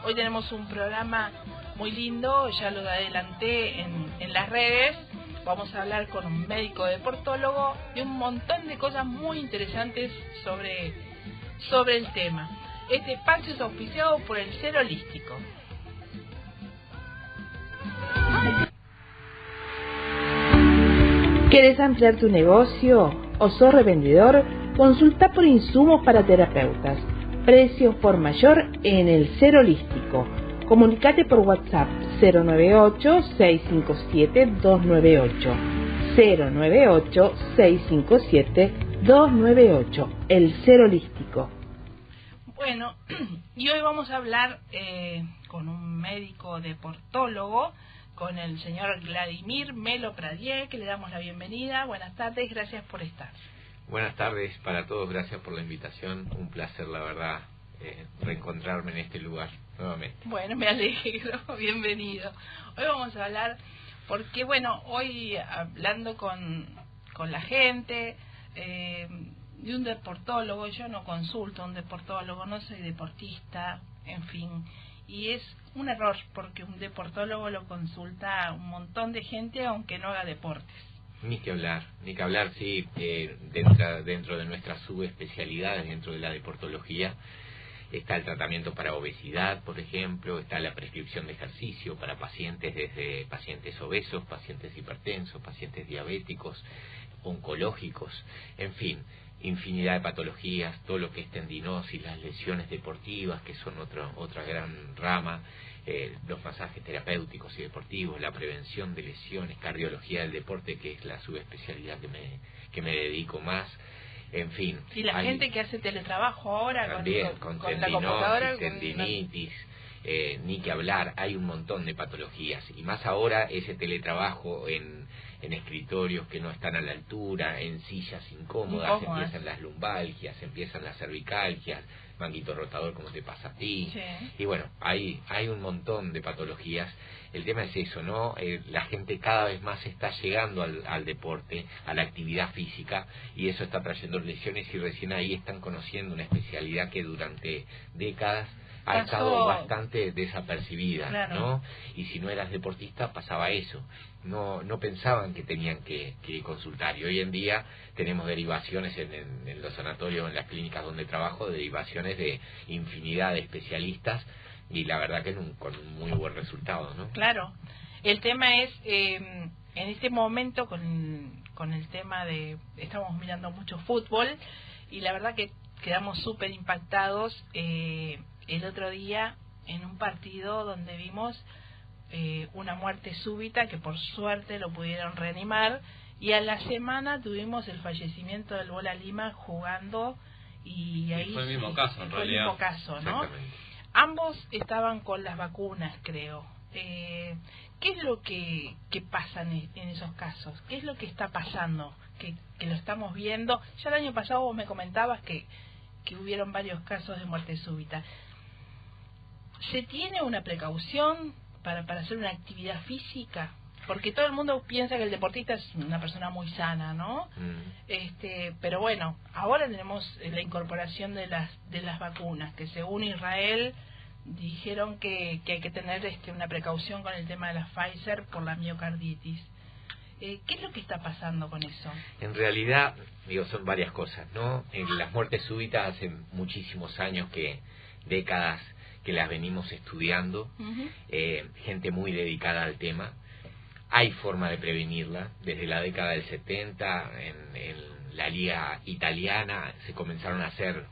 Hoy tenemos un programa muy lindo, ya lo adelanté en las redes. Vamos a hablar con un médico deportólogo y un montón de cosas muy interesantes sobre el tema. Este espacio es auspiciado por el Ser Holístico. ¿Quieres ampliar tu negocio o sos revendedor? Consulta por insumos para terapeutas. Precios por mayor en el Ser Holístico. Comunicate por WhatsApp 098-657-298. 098-657-298. El Ser Holístico. Bueno, y hoy vamos a hablar con un médico deportólogo, con el señor Vladimir Melo Pradier, que le damos la bienvenida. Buenas tardes, gracias por estar. Buenas tardes para todos, gracias por la invitación. Un placer, la verdad, reencontrarme en este lugar nuevamente. Bueno, me alegro, bienvenido. Hoy vamos a hablar, porque bueno, hoy hablando con la gente de un deportólogo, yo no consulto a un deportólogo, no soy deportista, en fin, y es un error porque un deportólogo lo consulta a un montón de gente aunque no haga deportes. Ni que hablar, sí, dentro de nuestras subespecialidades, dentro de la deportología, está el tratamiento para obesidad, por ejemplo, está la prescripción de ejercicio para pacientes, desde pacientes obesos, pacientes hipertensos, pacientes diabéticos, oncológicos, en fin, infinidad de patologías, todo lo que es tendinosis, las lesiones deportivas, que son otra gran rama, los masajes terapéuticos y deportivos, la prevención de lesiones, cardiología del deporte, que es la subespecialidad que me dedico más, en fin. Y la gente que hace teletrabajo ahora también, con tendinosis, la computadora, tendinitis, ni que hablar, hay un montón de patologías, y más ahora ese teletrabajo en escritorios que no están a la altura, en sillas incómodas, empiezan las lumbalgias, empiezan las cervicalgias, manguito rotador como te pasa a ti, sí. Y bueno, hay un montón de patologías. El tema es eso, ¿no? La gente cada vez más está llegando al deporte, a la actividad física, y eso está trayendo lesiones, y recién ahí están conociendo una especialidad que durante décadas ha estado bastante desapercibida, claro, ¿no? Y si no eras deportista pasaba eso, no pensaban que tenían que consultar, y hoy en día tenemos derivaciones en los sanatorios, en las clínicas donde trabajo, derivaciones de infinidad de especialistas, y la verdad que con un muy buen resultado, ¿no? Claro, el tema es, en este momento con el tema de, estamos mirando mucho fútbol, y la verdad que quedamos súper impactados el otro día en un partido donde vimos una muerte súbita, que por suerte lo pudieron reanimar, y a la semana tuvimos el fallecimiento del Bola Lima jugando, y ahí fue el mismo caso, en realidad. Fue el mismo caso, ¿no? Ambos estaban con las vacunas, creo. ¿Qué es lo que pasa en esos casos? ¿Qué es lo que está pasando? Que lo estamos viendo. Ya el año pasado vos me comentabas que hubieron varios casos de muerte súbita. ¿Se tiene una precaución para hacer una actividad física? Porque todo el mundo piensa que el deportista es una persona muy sana, ¿no? Pero bueno, ahora tenemos la incorporación de las vacunas, que según Israel dijeron que hay que tener una precaución con el tema de la Pfizer por la miocarditis. ¿Qué es lo que está pasando con eso? En realidad, son varias cosas, ¿no? Las muertes súbitas hace muchísimos años, décadas que las venimos estudiando, gente muy dedicada al tema. Hay forma de prevenirla. Desde la década del 70, en la liga italiana, se comenzaron a hacer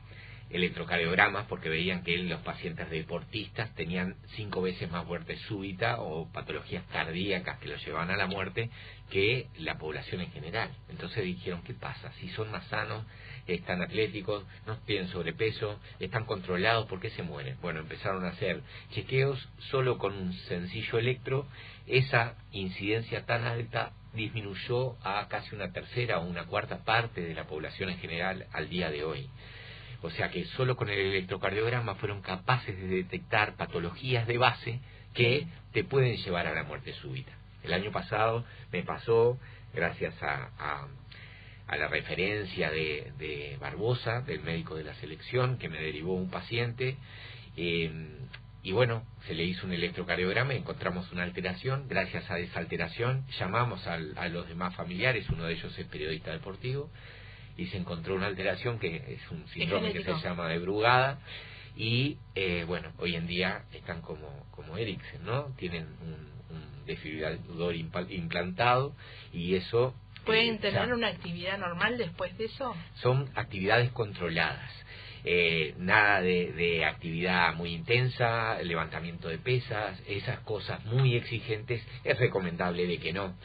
electrocardiogramas porque veían que los pacientes deportistas tenían 5 veces más muerte súbita o patologías cardíacas que los llevaban a la muerte que la población en general. Entonces dijeron, ¿qué pasa? Si son más sanos, están atléticos, no tienen sobrepeso, están controlados, ¿por qué se mueren? Bueno, empezaron a hacer chequeos solo con un sencillo electro. Esa incidencia tan alta disminuyó a casi una tercera o una cuarta parte de la población en general al día de hoy. O sea que solo con el electrocardiograma fueron capaces de detectar patologías de base que te pueden llevar a la muerte súbita. El año pasado me pasó, gracias a la referencia de Barbosa, del médico de la selección, que me derivó un paciente, y y bueno, se le hizo un electrocardiograma y encontramos una alteración. Gracias a esa alteración llamamos a los demás familiares, uno de ellos es periodista deportivo, y se encontró una alteración que es un síndrome que se llama de Brugada, y bueno, hoy en día están como Eriksen, ¿no? Tienen un desfibrilador implantado, y eso... ¿Pueden tener una actividad normal después de eso? Son actividades controladas. Nada de actividad muy intensa, levantamiento de pesas, esas cosas muy exigentes, es recomendable de que no.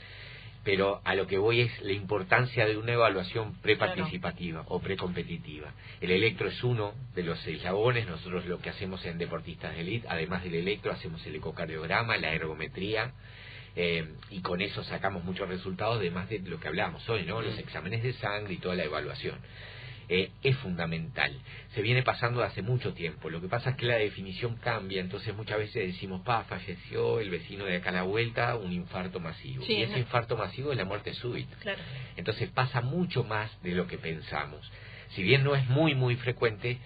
Pero a lo que voy es la importancia de una evaluación preparticipativa o precompetitiva. El electro es uno de los eslabones. Nosotros lo que hacemos en deportistas de elite, además del electro, hacemos el ecocardiograma, la ergometría, y con eso sacamos muchos resultados, además de lo que hablamos hoy, ¿no? Los exámenes de sangre y toda la evaluación. Es fundamental. Se viene pasando hace mucho tiempo. Lo que pasa es que la definición cambia, entonces muchas veces decimos, falleció el vecino de acá a la vuelta, un infarto masivo. Sí, y ese infarto masivo es la muerte súbita. Claro. Entonces pasa mucho más de lo que pensamos. Si bien no es muy frecuente,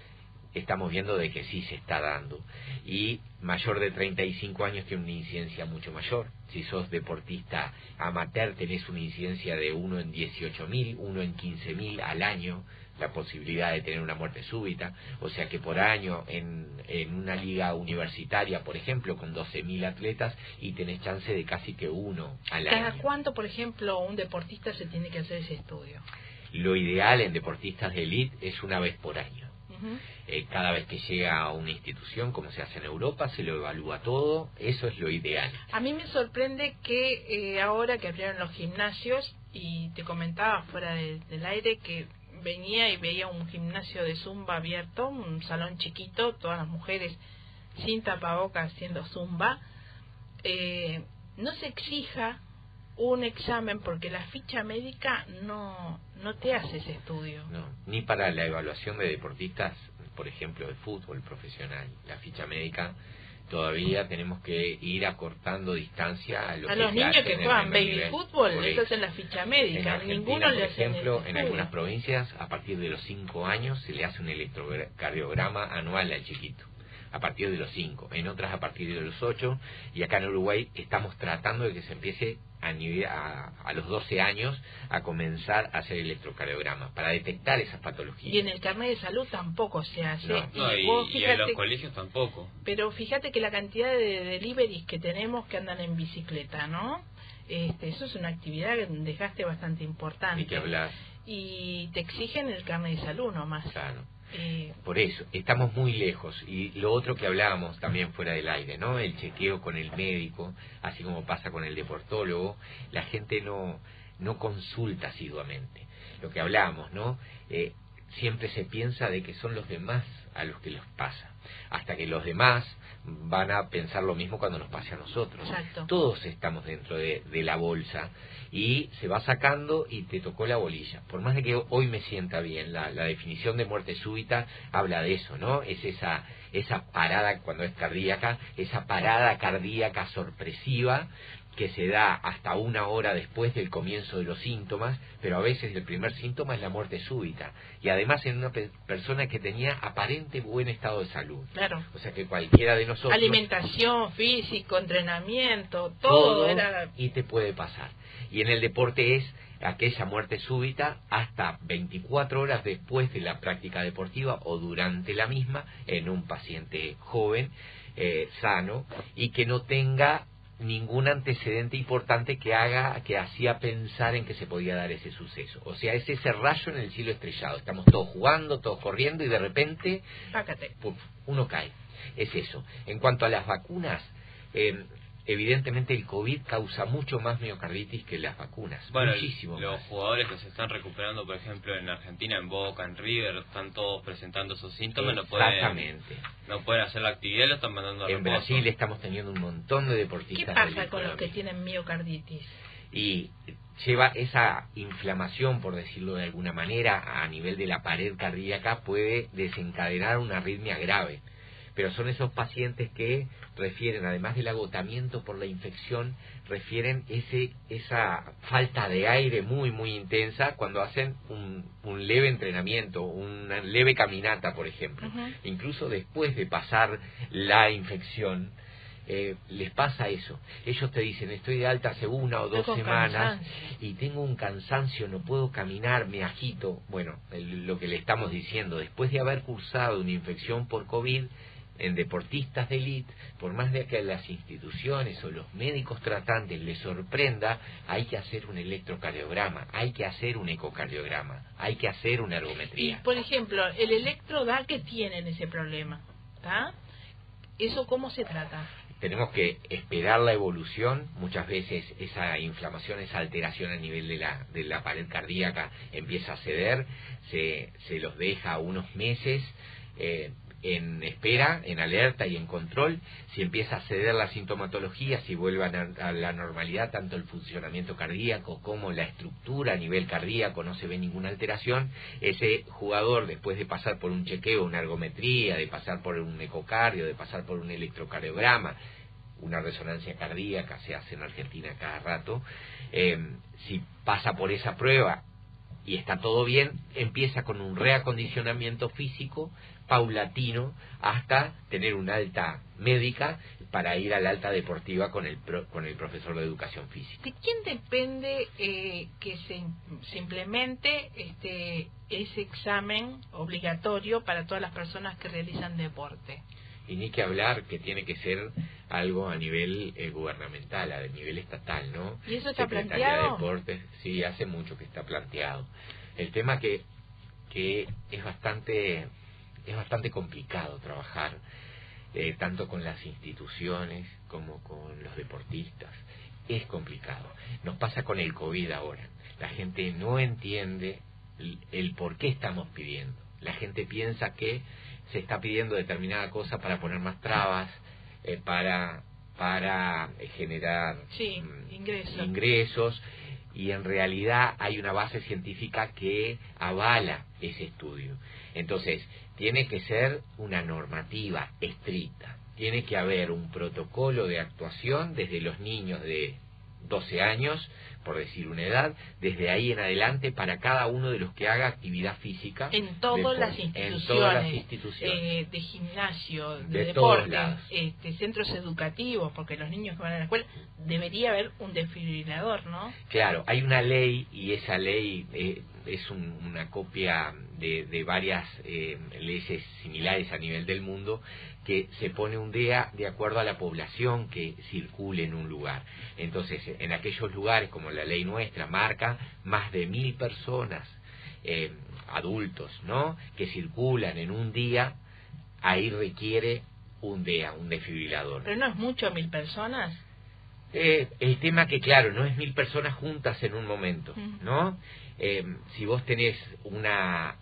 estamos viendo de que sí se está dando. Y mayor de 35 años tiene una incidencia mucho mayor. Si sos deportista amateur, tenés una incidencia de 1 en 18.000, 1 en 15.000 al año, la posibilidad de tener una muerte súbita. O sea que por año en una liga universitaria, por ejemplo, con 12.000 atletas, y tenés chance de casi que 1 al año. ¿Cada cuánto, por ejemplo, un deportista se tiene que hacer ese estudio? Lo ideal en deportistas de élite es una vez por año. Cada vez que llega a una institución, como se hace en Europa, se lo evalúa todo. Eso es lo ideal. A mí me sorprende que ahora que abrieron los gimnasios, y te comentaba fuera del aire que venía y veía un gimnasio de zumba abierto, un salón chiquito, todas las mujeres sin tapabocas haciendo zumba, no se exija un examen, porque la ficha médica no te hace ese estudio. No, ni para la evaluación de deportistas, por ejemplo, de fútbol profesional. La ficha médica todavía tenemos que ir acortando distancia a los niños que juegan baby fútbol, eso es en la ficha médica. Ninguno le hace. Por ejemplo, en algunas provincias, a partir de los 5 años, se le hace un electrocardiograma anual al chiquito. A partir de los 5, en otras a partir de los 8, y acá en Uruguay estamos tratando de que se empiece a los 12 años a comenzar a hacer electrocardiograma para detectar esas patologías. Y en el carnet de salud tampoco se hace. Y en los colegios tampoco. Pero fíjate que la cantidad de deliveries que tenemos que andan en bicicleta, ¿no? Eso es una actividad que un desgaste bastante importante. Hay que hablar. Y te exigen el carnet de salud nomás. Claro. Por eso, estamos muy lejos. Y lo otro que hablábamos también fuera del aire, ¿no? El chequeo con el médico, así como pasa con el deportólogo, la gente no consulta asiduamente. Lo que hablábamos, ¿no? Siempre se piensa de que son los demás a los que les pasa, hasta que los demás van a pensar lo mismo cuando nos pase a nosotros. Exacto. Todos estamos dentro de la bolsa, y se va sacando y te tocó la bolilla. Por más de que hoy me sienta bien, la definición de muerte súbita habla de eso, ¿no? Es esa parada cuando es cardíaca, esa parada cardíaca sorpresiva que se da hasta 1 hora después del comienzo de los síntomas, pero a veces el primer síntoma es la muerte súbita, y además en una persona que tenía aparente buen estado de salud. Claro. O sea que cualquiera de nosotros... Alimentación, físico, entrenamiento, todo era... y te puede pasar. Y en el deporte es aquella muerte súbita hasta 24 horas después de la práctica deportiva o durante la misma, en un paciente joven, sano, y que no tenga ningún antecedente importante que hacía pensar en que se podía dar ese suceso. O sea, es ese rayo en el cielo estrellado. Estamos todos jugando, todos corriendo, y de repente uno cae. Es eso. En cuanto a las vacunas, evidentemente el COVID causa mucho más miocarditis que las vacunas. Bueno, muchísimo los más. jugadores que se están recuperando, por ejemplo, en Argentina, en Boca, en River, están todos presentando esos síntomas. Exactamente. No pueden hacer la actividad, lo están mandando a En reposo. Brasil estamos teniendo un montón de deportistas. ¿Qué pasa con los que tienen miocarditis? Y lleva esa inflamación, por decirlo de alguna manera, a nivel de la pared cardíaca, puede desencadenar una arritmia grave. pero son esos pacientes que refieren, además del agotamiento por la infección, refieren esa falta de aire muy intensa cuando hacen un leve entrenamiento, una leve caminata, por ejemplo. Incluso después de pasar la infección, les pasa eso. Ellos te dicen, estoy de alta hace 1 o 2 semanas y tengo un cansancio, no puedo caminar, me agito. Bueno, lo que le estamos diciendo, después de haber cursado una infección por COVID en deportistas de élite, por más de que a las instituciones o los médicos tratantes les sorprenda, hay que hacer un electrocardiograma, hay que hacer un ecocardiograma, hay que hacer una ergometría. Y, por ejemplo, el electro da que tienen ese problema, ¿está? ¿Eso cómo se trata? Tenemos que esperar la evolución. Muchas veces esa inflamación, esa alteración a nivel de la pared cardíaca empieza a ceder, se los deja unos meses en espera, en alerta y en control. Si empieza a ceder la sintomatología, si vuelvan a la normalidad tanto el funcionamiento cardíaco como la estructura a nivel cardíaco, no se ve ninguna alteración, ese jugador, después de pasar por un chequeo, una ergometría, de pasar por un ecocardio, de pasar por un electrocardiograma, una resonancia cardíaca se hace en Argentina cada rato, si pasa por esa prueba y está todo bien, empieza con un reacondicionamiento físico paulatino hasta tener una alta médica para ir a la alta deportiva con el profesor de educación física. ¿De quién depende que se implemente ese examen obligatorio para todas las personas que realizan deporte? Y ni que hablar que tiene que ser algo a nivel gubernamental, a nivel estatal, ¿no? ¿Y eso está Secretaría planteado? de Deportes, sí, hace mucho que está planteado. El tema que es bastante complicado trabajar, tanto con las instituciones como con los deportistas. Es complicado. Nos pasa con el COVID ahora. La gente no entiende el por qué estamos pidiendo. La gente piensa que se está pidiendo determinada cosa para poner más trabas, para generar ingresos, y en realidad hay una base científica que avala ese estudio. Entonces, tiene que ser una normativa estricta, tiene que haber un protocolo de actuación desde los niños de 12 años, por decir una edad, desde ahí en adelante para cada uno de los que haga actividad física. En todas las instituciones, de gimnasio, de deporte, centros educativos, porque los niños que van a la escuela, debería haber un desfibrilador, ¿no? Claro, hay una ley, y esa ley es una copia de varias leyes similares a nivel del mundo, que se pone un día de acuerdo a la población que circule en un lugar. Entonces, en aquellos lugares, como la ley nuestra marca, más de 1000 personas, adultos, ¿no?, que circulan en un día, ahí requiere un DEA, un desfibrilador. ¿Pero no es mucho 1000 personas? El tema que, claro, no es 1000 personas juntas en un momento, ¿no? Si vos tenés una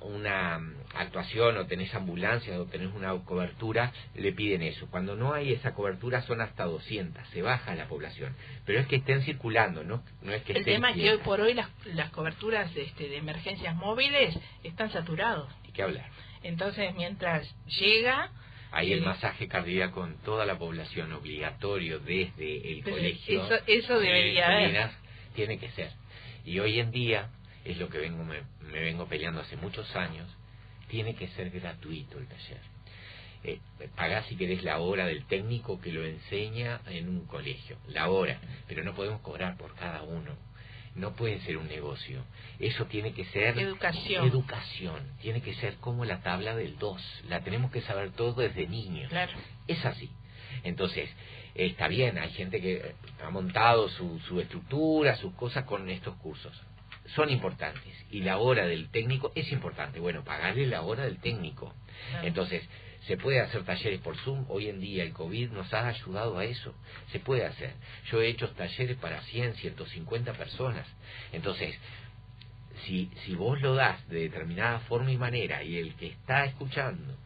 actuación o tenés ambulancias o tenés una cobertura, le piden eso. Cuando no hay esa cobertura son hasta 200, se baja la población. Pero es que estén circulando, no es que estén. El tema es que hoy por hoy las coberturas de emergencias móviles están saturados. ¿Y qué hablar? Entonces, mientras llega... Hay el masaje cardíaco en toda la población, obligatorio desde el colegio. Eso debería haber. Tiene que ser. Y hoy en día, es lo que me vengo peleando hace muchos años, tiene que ser gratuito el taller. Pagás si querés la hora del técnico que lo enseña en un colegio, la hora, pero no podemos cobrar por cada uno. No puede ser un negocio. Eso tiene que ser educación. Tiene que ser como la tabla del 2. La tenemos que saber todo desde niños. Claro. Es así. Entonces, está bien, hay gente que ha montado su estructura, sus cosas con estos cursos. Son importantes. Y la hora del técnico es importante. Bueno, pagarle la hora del técnico. Claro. Entonces, se puede hacer talleres por Zoom. Hoy en día el COVID nos ha ayudado a eso. Se puede hacer. Yo he hecho talleres para 100, 150 personas. Entonces, si vos lo das de determinada forma y manera y el que está escuchando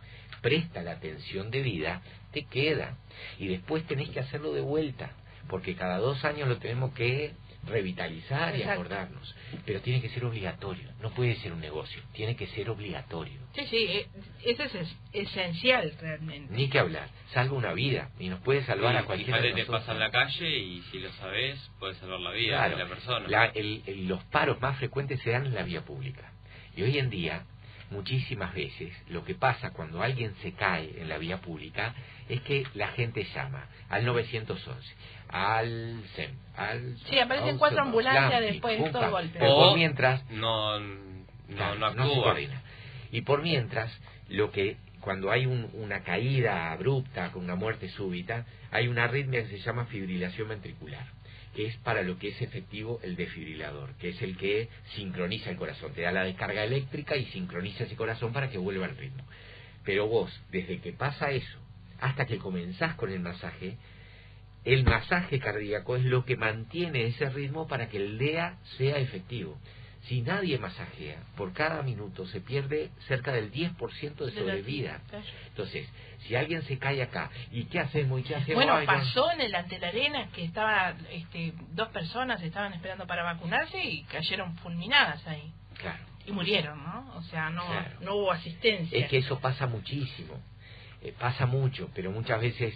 presta la atención debida, te queda. Y después tenés que hacerlo de vuelta, porque cada 2 años lo tenemos que revitalizar y acordarnos, pero tiene que ser obligatorio, no puede ser un negocio, tiene que ser obligatorio. Sí, eso es esencial realmente. Ni que hablar, salva una vida y nos puede salvar a cualquiera de nosotros. Te pasa en la calle y si lo sabes, puedes salvar la vida de la persona. Los paros más frecuentes se dan en la vía pública. Y hoy en día, muchísimas veces, lo que pasa cuando alguien se cae en la vía pública es que la gente llama al 911, al SEM, Sí, aparecen 4 ambulancias después de todo el golpe. Pero por mientras no se coordina. Y por mientras, cuando hay una caída abrupta, con una muerte súbita, hay una arritmia que se llama fibrilación ventricular, que es para lo que es efectivo el desfibrilador, que es el que sincroniza el corazón, te da la descarga eléctrica y sincroniza ese corazón para que vuelva al ritmo. Pero vos, desde que pasa eso hasta que comenzás con el masaje cardíaco es lo que mantiene ese ritmo para que el DEA sea efectivo. Si nadie masajea, por cada minuto se pierde cerca del 10% de sobrevida. Entonces, si alguien se cae acá, ¿y qué hacemos? Bueno, pasó en el Ante la Arena que estaba 2 personas estaban esperando para vacunarse y cayeron fulminadas ahí. Claro. Y murieron, ¿no? O sea, no hubo asistencia. Es que eso pasa muchísimo. Pasa mucho, pero muchas veces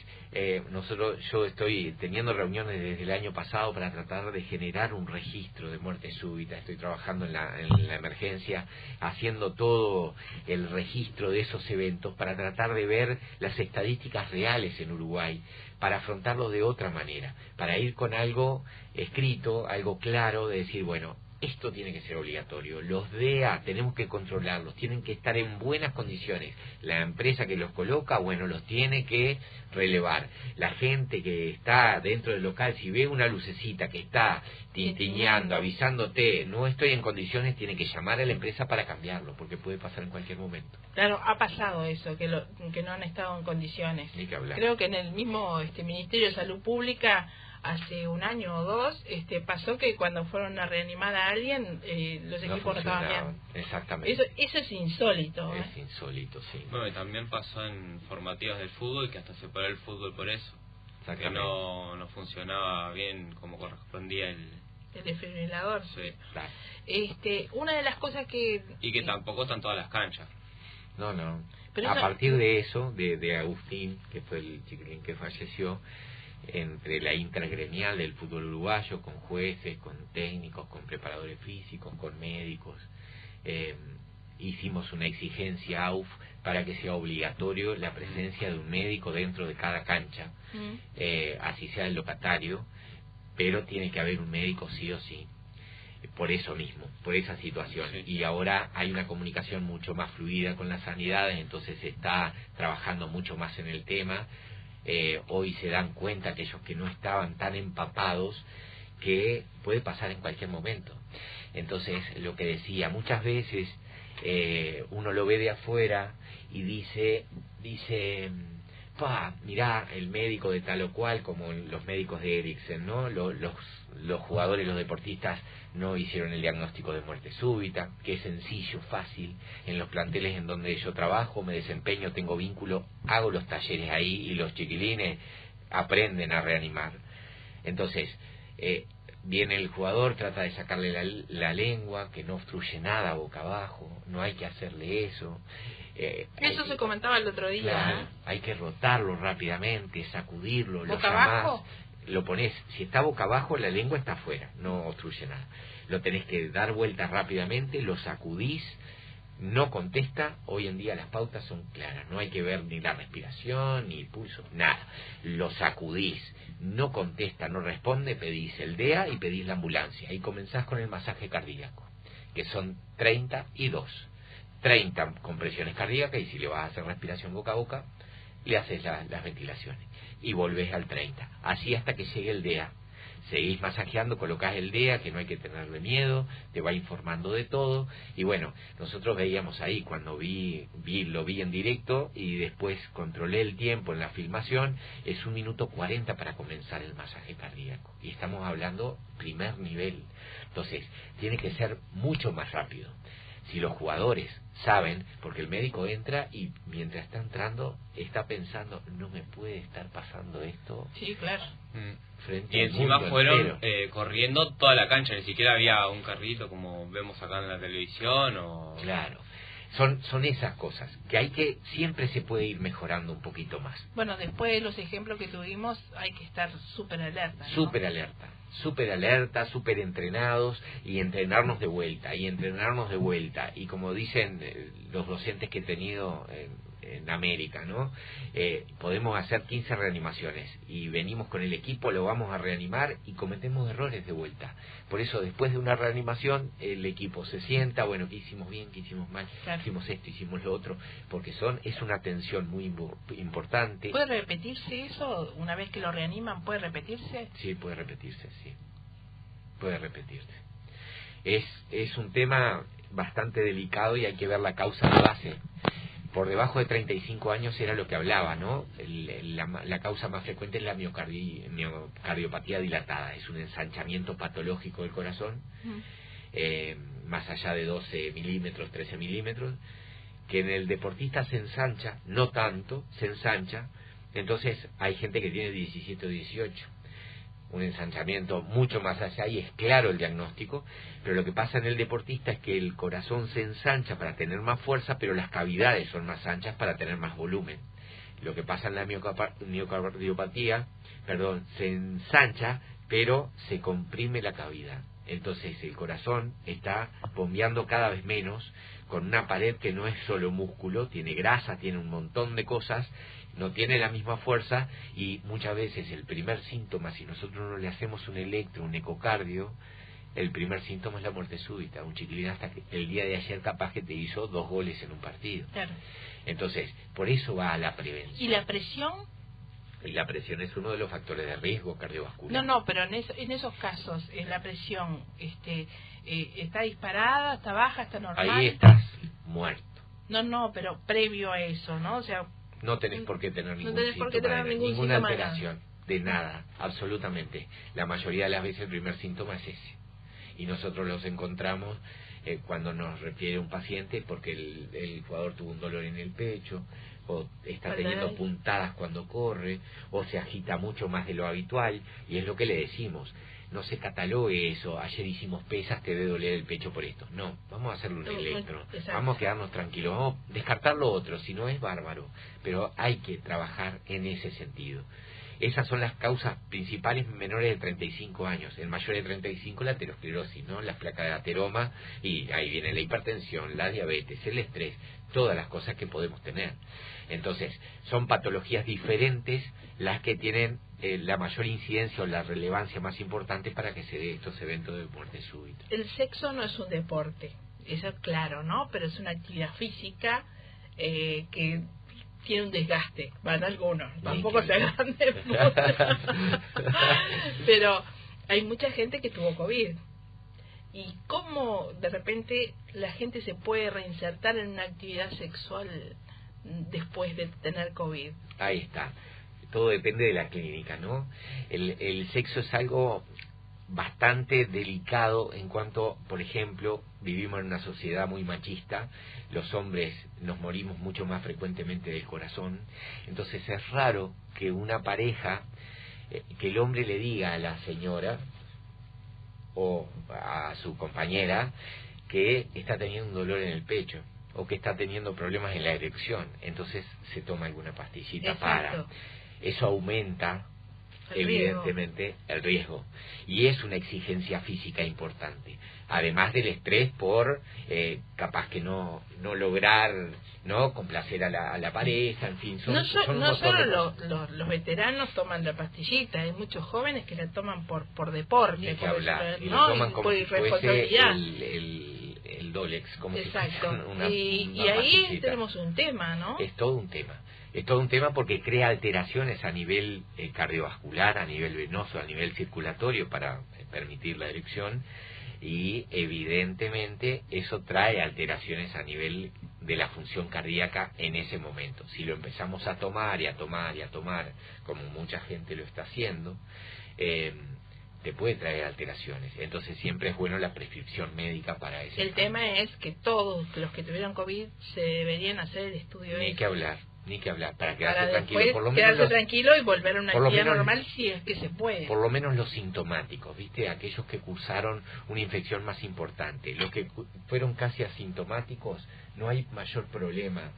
yo estoy teniendo reuniones desde el año pasado para tratar de generar un registro de muerte súbita. Estoy trabajando en la emergencia, haciendo todo el registro de esos eventos para tratar de ver las estadísticas reales en Uruguay, para afrontarlos de otra manera, para ir con algo escrito, algo claro, de decir, bueno, esto tiene que ser obligatorio. Los DEA tenemos que controlarlos, tienen que estar en buenas condiciones. La empresa que los coloca, bueno, los tiene que relevar. La gente que está dentro del local, si ve una lucecita que está tintiñando, avisándote, no estoy en condiciones, tiene que llamar a la empresa para cambiarlo, porque puede pasar en cualquier momento. Claro, ha pasado eso, que no han estado en condiciones. Ni que hablar. Creo que en el mismo Ministerio de Salud Pública hace 1 año o 2 pasó que cuando fueron a reanimar a alguien los equipos no estaban bien. Exactamente. Eso es insólito. Es insólito, sí. Bueno, y también pasó en formativas del fútbol, que hasta se paró el fútbol por eso, que no funcionaba bien como correspondía el desfibrilador. Sí. Claro. Una de las cosas que tampoco están todas las canchas. No. Pero a partir de eso, de Agustín, que fue el chiquilín que falleció, entre la intragremial del fútbol uruguayo, con jueces, con técnicos, con preparadores físicos, con médicos, hicimos una exigencia AUF para que sea obligatorio la presencia de un médico dentro de cada cancha, así sea el locatario, pero tiene que haber un médico sí o sí, por eso mismo, por esa situación. Sí. Y ahora hay una comunicación mucho más fluida con las sanidades, entonces se está trabajando mucho más en el tema. Hoy se dan cuenta aquellos que no estaban tan empapados que puede pasar en cualquier momento. Entonces, lo que decía, muchas veces uno lo ve de afuera y dice mirá, el médico de tal o cual, como los médicos de Eriksen, ¿no? Los jugadores, los deportistas no hicieron el diagnóstico de muerte súbita, que es sencillo, fácil. En los planteles en donde yo trabajo, me desempeño, tengo vínculo, hago los talleres ahí y los chiquilines aprenden a reanimar. Entonces, viene el jugador, trata de sacarle la lengua, que no obstruye nada boca abajo, no hay que hacerle eso. Eso se comentaba el otro día. Claro, hay que rotarlo rápidamente, sacudirlo, ¿Boca abajo? Lo pones, si está boca abajo, la lengua está afuera, no obstruye nada. Lo tenés que dar vueltas rápidamente, lo sacudís, no contesta. Hoy en día las pautas son claras, no hay que ver ni la respiración, ni el pulso, nada. Lo sacudís, no contesta, no responde, pedís el DEA y pedís la ambulancia. Y comenzás con el masaje cardíaco, que son 32. 30 compresiones cardíacas, y si le vas a hacer respiración boca a boca, le haces las ventilaciones y volvés al 30, así hasta que llegue el DEA. Seguís masajeando, colocás el DEA, que no hay que tenerle miedo, te va informando de todo. Y bueno, nosotros veíamos ahí, cuando lo vi en directo y después controlé el tiempo en la filmación, es 1 minuto 40 para comenzar el masaje cardíaco, y estamos hablando primer nivel. Entonces tiene que ser mucho más rápido. si los jugadores saben, porque el médico entra y mientras está entrando está pensando, no me puede estar pasando esto. Sí, claro. Y encima fueron corriendo toda la cancha, ni siquiera había un carrito como vemos acá en la televisión o... Claro. Son esas cosas que siempre se puede ir mejorando un poquito más. Bueno, después de los ejemplos que tuvimos hay que estar súper alerta, ¿no? Súper alerta, súper entrenados y entrenarnos de vuelta y como dicen los docentes que he tenido en América, ¿no? Podemos hacer 15 reanimaciones y venimos con el equipo, lo vamos a reanimar y cometemos errores de vuelta. Por eso después de una reanimación el equipo se sienta, bueno, ¿qué hicimos bien, qué hicimos mal? Claro. Hicimos esto, hicimos lo otro, porque es una atención muy importante. ¿Puede repetirse eso? Una vez que lo reaniman, ¿puede repetirse? Sí, puede repetirse, sí. Puede repetirse. Es un tema bastante delicado y hay que ver la causa de base. Por debajo de 35 años era lo que hablaba, ¿no? La causa más frecuente es la miocardiopatía dilatada, es un ensanchamiento patológico del corazón, más allá de 12 milímetros, 13 milímetros, que en el deportista se ensancha, no tanto, se ensancha, entonces hay gente que tiene 17 o 18. Un ensanchamiento mucho más allá y es claro el diagnóstico, pero lo que pasa en el deportista es que el corazón se ensancha para tener más fuerza, pero las cavidades son más anchas para tener más volumen. Lo que pasa en la miocardiopatía, se ensancha, pero se comprime la cavidad. Entonces el corazón está bombeando cada vez menos con una pared que no es solo músculo, tiene grasa, tiene un montón de cosas, no tiene la misma fuerza y muchas veces el primer síntoma, si nosotros no le hacemos un ecocardio, el primer síntoma es la muerte súbita. Un chiquilín hasta que el día de ayer capaz que te hizo 2 goles en un partido. Claro. Entonces, por eso va a la prevención. ¿Y la presión? Y la presión es uno de los factores de riesgo cardiovascular. No, pero en esos casos, la presión está disparada, está baja, está normal. Ahí estás muerto. No, pero previo a eso, ¿no? O sea, no tenés por qué tener ninguna alteración de nada, absolutamente. La mayoría de las veces el primer síntoma es ese. Y nosotros los encontramos cuando nos refiere un paciente porque el jugador tuvo un dolor en el pecho, o está teniendo puntadas cuando corre, o se agita mucho más de lo habitual, y es lo que le decimos. No se catalogue eso, ayer hicimos pesas, te debe doler el pecho por esto. No, vamos a hacerle un electro, vamos a quedarnos tranquilos, vamos a descartar lo otro, si no es bárbaro, pero hay que trabajar en ese sentido. Esas son las causas principales menores de 35 años. En mayores de 35 la aterosclerosis, ¿no? La placa de ateroma, y ahí viene la hipertensión, la diabetes, el estrés, todas las cosas que podemos tener. Entonces, son patologías diferentes las que tienen la mayor incidencia o la relevancia más importante para que se dé estos eventos de muerte súbita. El sexo no es un deporte, eso es claro, ¿no? Pero es una actividad física que tiene un desgaste, van algunos, tampoco se hagan de puta. Pero hay mucha gente que tuvo COVID. ¿Y cómo de repente la gente se puede reinsertar en una actividad sexual después de tener COVID? Ahí está. Todo depende de la clínica, ¿no? El sexo es algo bastante delicado en cuanto, por ejemplo, vivimos en una sociedad muy machista, los hombres nos morimos mucho más frecuentemente del corazón, entonces es raro que una pareja, que el hombre le diga a la señora o a su compañera que está teniendo un dolor en el pecho o que está teniendo problemas en la erección, entonces se toma alguna pastillita. Exacto. Eso aumenta evidentemente el riesgo y es una exigencia física importante, además del estrés por capaz que no lograr complacer a la pareja, en fin, no solo los veteranos toman la pastillita, hay muchos jóvenes que la toman por deporte, por hablar, y lo toman como si fuese el Dolex, como exacto. Si fuese una y ahí tenemos un tema, ¿no? Es todo un tema porque crea alteraciones a nivel cardiovascular, a nivel venoso, a nivel circulatorio para permitir la erección, y evidentemente eso trae alteraciones a nivel de la función cardíaca en ese momento. Si lo empezamos a tomar y a tomar y a tomar, como mucha gente lo está haciendo, te puede traer alteraciones. Entonces siempre es bueno la prescripción médica para eso. El tema es que todos los que tuvieron COVID se deberían hacer el estudio. Ni que hablar, para quedarse para tranquilo. Por lo menos tranquilo y volver a una actividad normal si es que se puede. Por lo menos los sintomáticos, ¿viste? Aquellos que cursaron una infección más importante. Los que fueron casi asintomáticos, no hay mayor problema.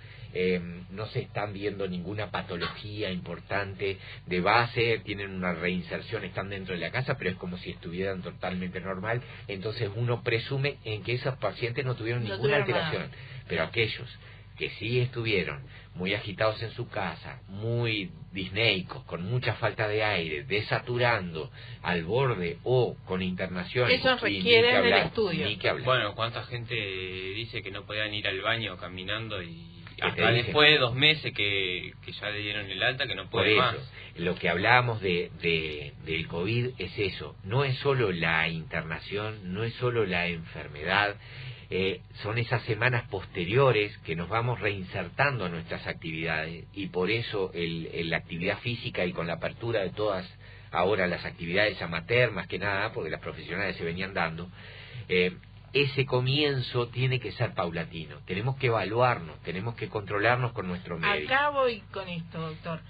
No se están viendo ninguna patología importante de base, tienen una reinserción, están dentro de la casa, pero es como si estuvieran totalmente normal. Entonces uno presume en que esos pacientes no tuvieron ninguna alteración. Pero aquellos que sí estuvieron muy agitados en su casa, muy disneicos, con mucha falta de aire, desaturando, al borde o con internación. Eso requiere el estudio. Ni que hablar. Bueno, ¿cuánta gente dice que no podían ir al baño caminando y hasta después de 2 meses que ya le dieron el alta que no puede más? Lo que hablábamos del COVID es eso, no es solo la internación, no es solo la enfermedad, son esas semanas posteriores que nos vamos reinsertando en nuestras actividades, y por eso la actividad física, y con la apertura de todas ahora las actividades amateur, más que nada, porque las profesionales se venían dando, ese comienzo tiene que ser paulatino. Tenemos que evaluarnos, tenemos que controlarnos con nuestro médico. Acá voy con esto, doctor.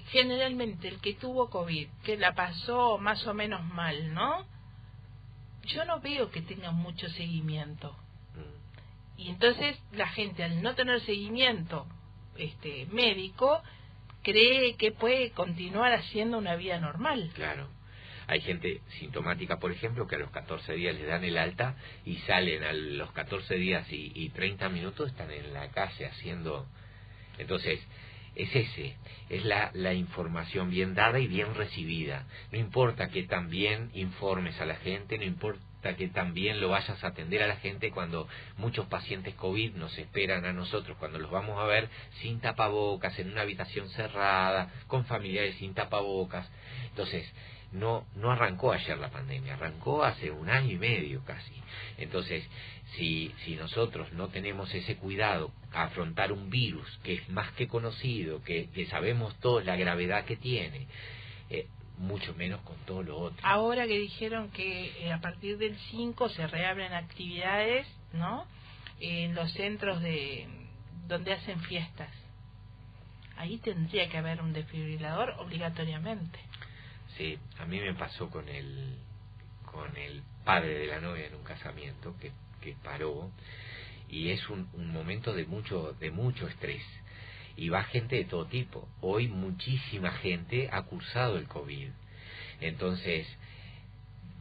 Generalmente el que tuvo COVID, que la pasó más o menos mal, ¿no? Yo no veo que tenga mucho seguimiento. Y entonces la gente, al no tener seguimiento médico, cree que puede continuar haciendo una vida normal. Claro. Hay gente sintomática, por ejemplo, que a los 14 días les dan el alta y salen a los 14 días y 30 minutos están en la calle haciendo. Entonces, es la información bien dada y bien recibida. No importa que también informes a la gente, no importa que también lo vayas a atender a la gente, cuando muchos pacientes COVID nos esperan a nosotros, cuando los vamos a ver sin tapabocas, en una habitación cerrada, con familiares sin tapabocas. Entonces, no arrancó ayer la pandemia, arrancó hace 1 año y medio casi. Entonces, si nosotros no tenemos ese cuidado a afrontar un virus que es más que conocido, que sabemos todos la gravedad que tiene, mucho menos con todo lo otro. Ahora que dijeron que a partir del 5 se reabren actividades, ¿no? En los centros donde hacen fiestas. Ahí tendría que haber un desfibrilador obligatoriamente. Sí, a mí me pasó con el padre de la novia en un casamiento que paró, y es un momento de mucho estrés, y va gente de todo tipo. Hoy muchísima gente ha cursado el COVID, entonces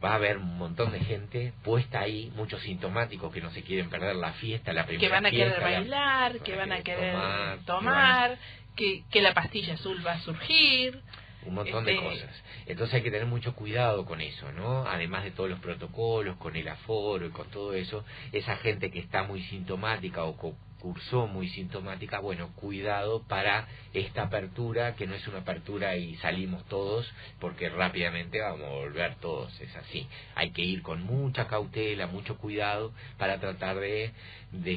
va a haber un montón de gente puesta ahí, muchos sintomáticos que no se quieren perder la fiesta, la primera fiesta, que van a querer bailar, que van a querer tomar, que la pastilla azul va a surgir, un montón de cosas. Entonces hay que tener mucho cuidado con eso, ¿no? Además de todos los protocolos, con el aforo y con todo eso, esa gente que está muy sintomática o cursó muy sintomática, bueno, cuidado para esta apertura, que no es una apertura y salimos todos, porque rápidamente vamos a volver todos, es así. Hay que ir con mucha cautela, mucho cuidado, para tratar de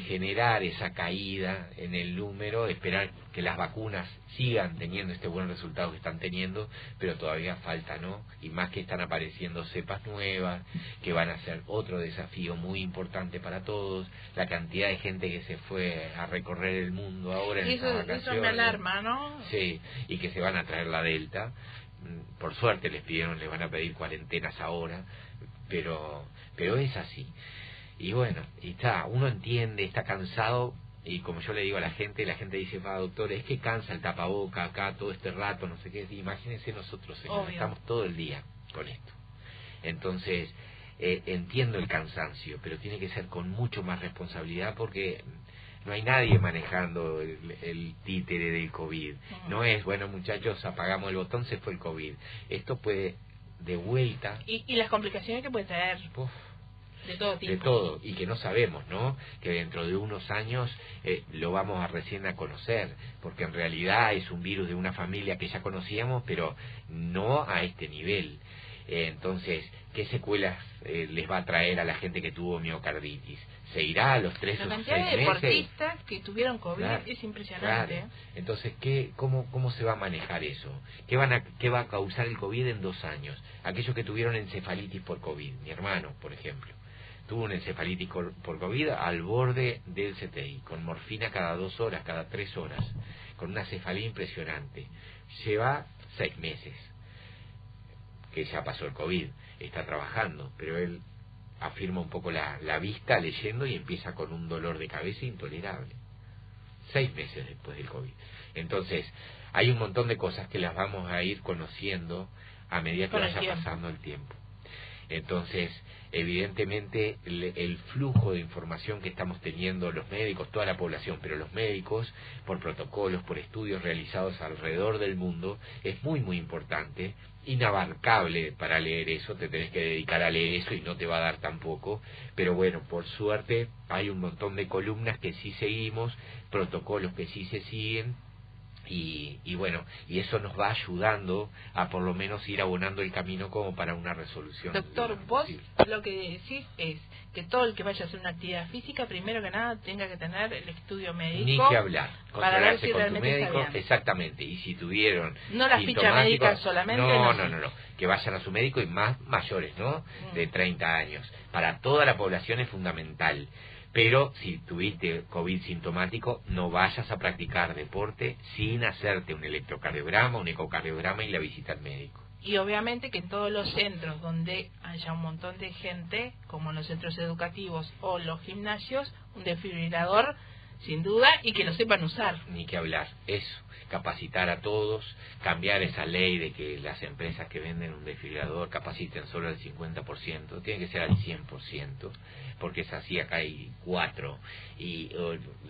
generar esa caída en el número, esperar que las vacunas sigan teniendo este buen resultado que están teniendo, pero todavía falta, ¿no? Y más que están apareciendo cepas nuevas, que van a ser otro desafío muy importante para todos, la cantidad de gente que se fue a recorrer el mundo ahora en estas vacaciones. Eso me alarma, ¿no? Sí, y que se van a traer la Delta. Por suerte les van a pedir cuarentenas ahora, pero es así. Y bueno, uno entiende, está cansado, y como yo le digo a la gente dice, doctor, es que cansa el tapaboca acá todo este rato, no sé qué. Imagínense nosotros, señor, estamos todo el día con esto. Entonces, entiendo el cansancio, pero tiene que ser con mucho más responsabilidad, porque no hay nadie manejando el títere del COVID. No es, bueno, muchachos, apagamos el botón, se fue el COVID. Esto puede, de vuelta... Y las complicaciones que puede traer... De todo tipo. De todo, y que no sabemos, ¿no? Que dentro de unos años lo vamos a recién a conocer, porque en realidad es un virus de una familia que ya conocíamos, pero no a este nivel. Entonces, ¿qué secuelas les va a traer a la gente que tuvo miocarditis? se irá a los 3 o 6 meses. La cantidad de deportistas que tuvieron COVID es impresionante. Claro. Entonces, ¿cómo se va a manejar eso? ¿Qué va a causar el COVID en 2 años? Aquellos que tuvieron encefalitis por COVID, mi hermano, por ejemplo, tuvo una encefalitis por COVID al borde del CTI, con morfina cada 2 horas, cada 3 horas, con una cefalea impresionante. Lleva 6 meses, que ya pasó el COVID, está trabajando, pero él afirma un poco la vista leyendo y empieza con un dolor de cabeza intolerable. 6 meses después del COVID. Entonces, hay un montón de cosas que las vamos a ir conociendo a medida que vaya pasando el tiempo. Entonces, evidentemente, el flujo de información que estamos teniendo los médicos, toda la población, pero los médicos, por protocolos, por estudios realizados alrededor del mundo, es muy, muy importante, inabarcable para leer eso, te tenés que dedicar a leer eso y no te va a dar tampoco, pero bueno, por suerte hay un montón de columnas que sí seguimos, protocolos que sí se siguen, y bueno, y eso nos va ayudando a por lo menos ir abonando el camino como para una resolución. Doctor, vos lo que decís es que todo el que vaya a hacer una actividad física, primero que nada, tenga que tener el estudio médico. Ni que hablar. Para ver si con realmente tu médico, está bien. Exactamente. Y si tuvieron no la ficha médica solamente. No. Que vayan a su médico, y más mayores, ¿no? De 30 años. Para toda la población es fundamental. Pero si tuviste COVID sintomático, no vayas a practicar deporte sin hacerte un electrocardiograma, un ecocardiograma y la visita al médico. Y obviamente que en todos los centros donde haya un montón de gente, como en los centros educativos o los gimnasios, un desfibrilador sin duda, y que lo sepan usar. Ni que hablar, eso, capacitar a todos, cambiar esa ley de que las empresas que venden un desfibrilador capaciten solo al 50%, tiene que ser al 100%, porque es así, acá hay 4, y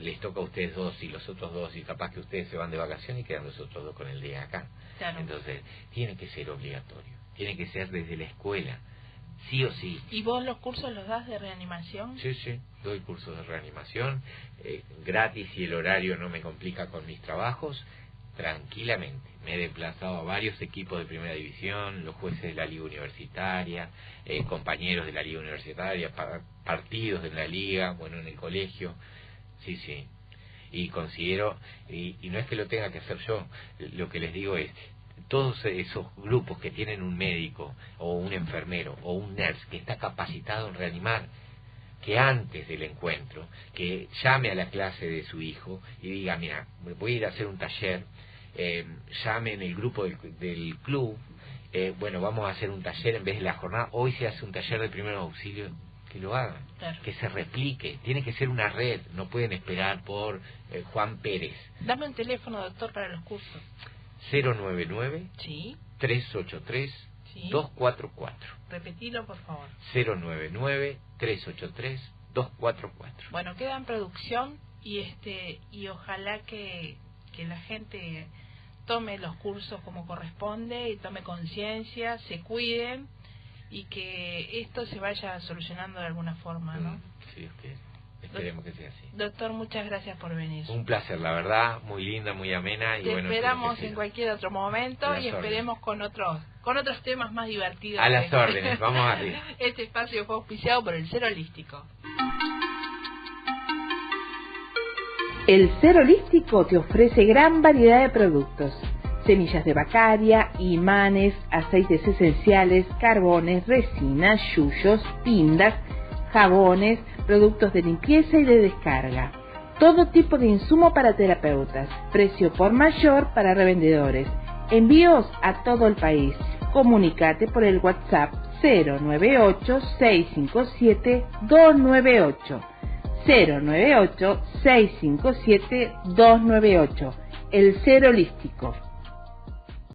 les toca a ustedes 2 y los otros 2, y capaz que ustedes se van de vacaciones y quedan los otros 2 con el de acá. Claro. Entonces, tiene que ser obligatorio, tiene que ser desde la escuela, sí o sí. ¿Y vos los cursos los das de reanimación? Sí, doy cursos de reanimación, gratis, y el horario no me complica con mis trabajos, tranquilamente. Me he desplazado a varios equipos de primera división, los jueces de la liga universitaria, compañeros de la liga universitaria, partidos de la liga, bueno, en el colegio, sí. Y considero, y no es que lo tenga que hacer yo, lo que les digo es, todos esos grupos que tienen un médico o un enfermero o un nurse que está capacitado en reanimar, que antes del encuentro, que llame a la clase de su hijo y diga, mira, voy a ir a hacer un taller, llame en el grupo del club, bueno, vamos a hacer un taller en vez de la jornada, hoy se hace un taller de primeros auxilios, que lo hagan, claro. Que se replique, tiene que ser una red, no pueden esperar por Juan Pérez. Dame un teléfono, doctor, para los cursos. 099 ¿Sí? 383 ¿Sí? 244. Repetilo, por favor. 099 383 244. Bueno, queda en producción y ojalá que la gente tome los cursos como corresponde y tome conciencia, se cuiden y que esto se vaya solucionando de alguna forma, ¿no? Sí, esperemos que sea así. Doctor, muchas gracias por venir. Un placer, la verdad, muy linda, muy amena. Te esperamos en cualquier otro momento y esperemos con otros temas más divertidos. A las órdenes, vamos arriba. Este espacio fue auspiciado por el Ser Holístico. El Ser Holístico te ofrece gran variedad de productos: semillas de bacaria, imanes, aceites esenciales, carbones, resinas, yuyos, pindas, jabones, productos de limpieza y de descarga. Todo tipo de insumo para terapeutas. Precio por mayor para revendedores. Envíos a todo el país. Comunícate por el WhatsApp 098-657-298. 098-657-298. El Ser Holístico.